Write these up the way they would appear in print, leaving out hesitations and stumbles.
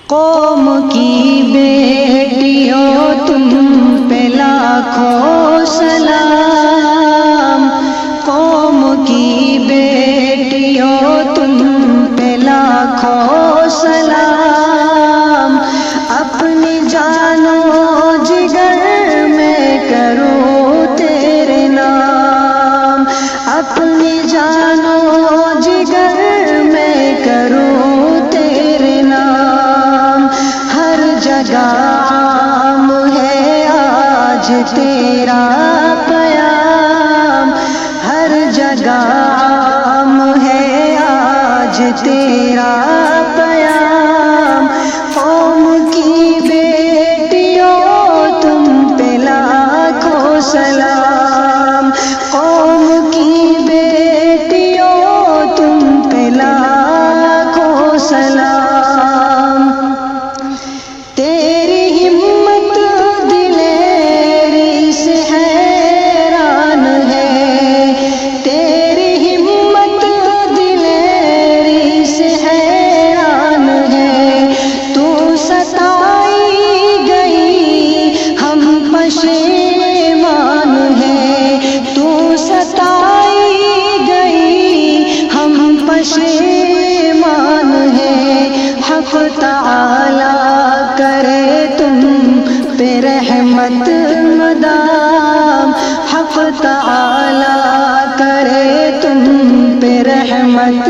قوم کی بیٹیوں تم پہ لاکھوں سلام، قوم کی بیٹیوں تم پہ لاکھوں سلام، اپنی جان و جگر میں کروں تیرے نام، اپنی جان و جگر میں کروں تیرے نام، ہر جگہ عام ہے آج تیرا پیام، ہر جگہ عام ہے آج تیرا پیام، قوم کی بیٹیوں تم پہ لاکھوں سلام، قوم کی بیٹیوں تم پہ لاکھوں سلام، تیری ہمت دلیری سے حیران ہے، تیری ہمت دلیری سے حیران ہے، تو ستائی گئی ہم پشیمان ہیں، تو ستائی گئی ہم پشیمان ہیں، حق تعالی کرے تم پہ رحمت مدام، حق تعالی کرے تم پہ رحمت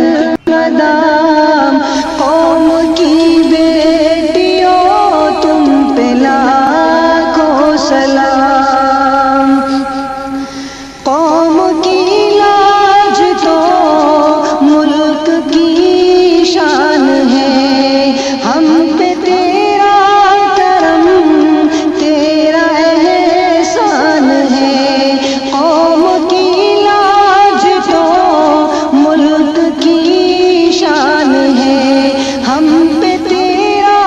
مدام، قوم کی بیٹیوں تم پہ لاکھوں سلام، قوم کی لاج تو ملک کی شان ہے، ہم پہ تیرا کرم تیرا احسان ہے، قوم کی لاج تو ملک کی شان ہے، ہم پہ تیرا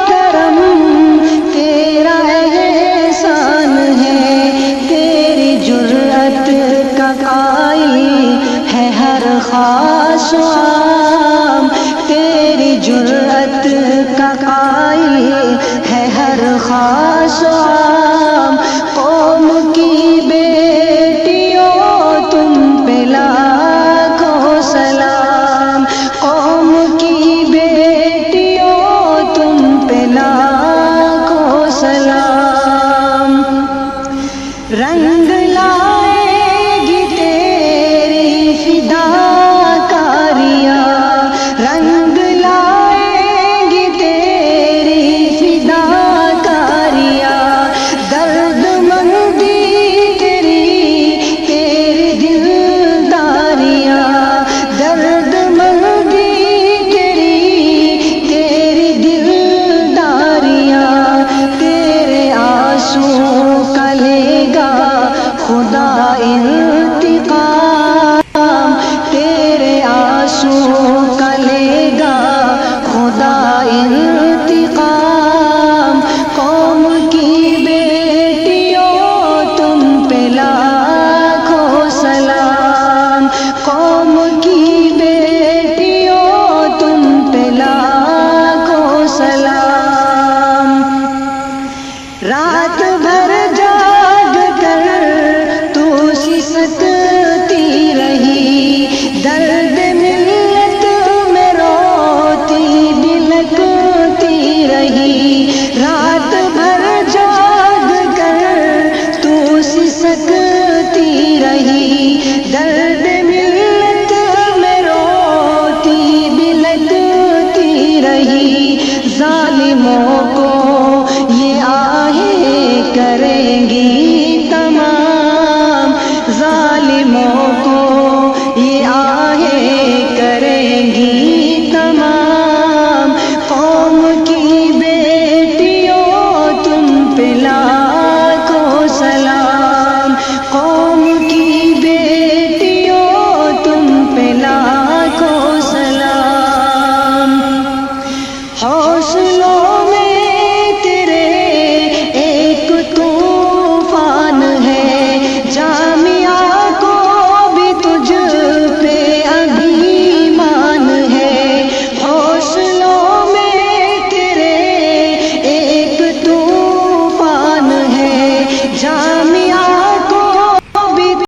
کرم تیرا احسان ہے، تیری جرأت کا قائل ہے ہر خاص و عام، تیری جرأت کا قائل ہے ہر خاص و عام، قوم کی بیٹیوں تم پہ لاکھوں سلام، قوم کی بیٹیوں تم پہ لاکھوں سلام، رنگ لائے گی تیری فداکاریاں، رنگ لائے گی تیری فداکاریاں، درد مندی تیری تیری دلداریاں، درد مندی تیری تیری دلداریاں، تیرے آنسو کا لے گا خدا انتقام، تیرے آنسو کا لے گا خدا انتقام، قوم کی بیٹیوں تم پہ لاکھوں سلام، قوم کی بیٹیوں تم پہ لاکھوں سلام، رات بھر جاگ کر تو سسکتی رہی، درد ملت میں روتی بلکتی رہی، رات بھر جاگ کر تو سسکتی رہی، درد ملت میں روتی بلکتی رہی، ظالموں کو یہ آہیں کریں گی تمام، ظالموں کو یہ آہیں کریں گی تمام، قوم کی بیٹیوں تم پہ لاکھوں سلام، قوم کی بیٹیوں تم پہ لاکھوں سلام،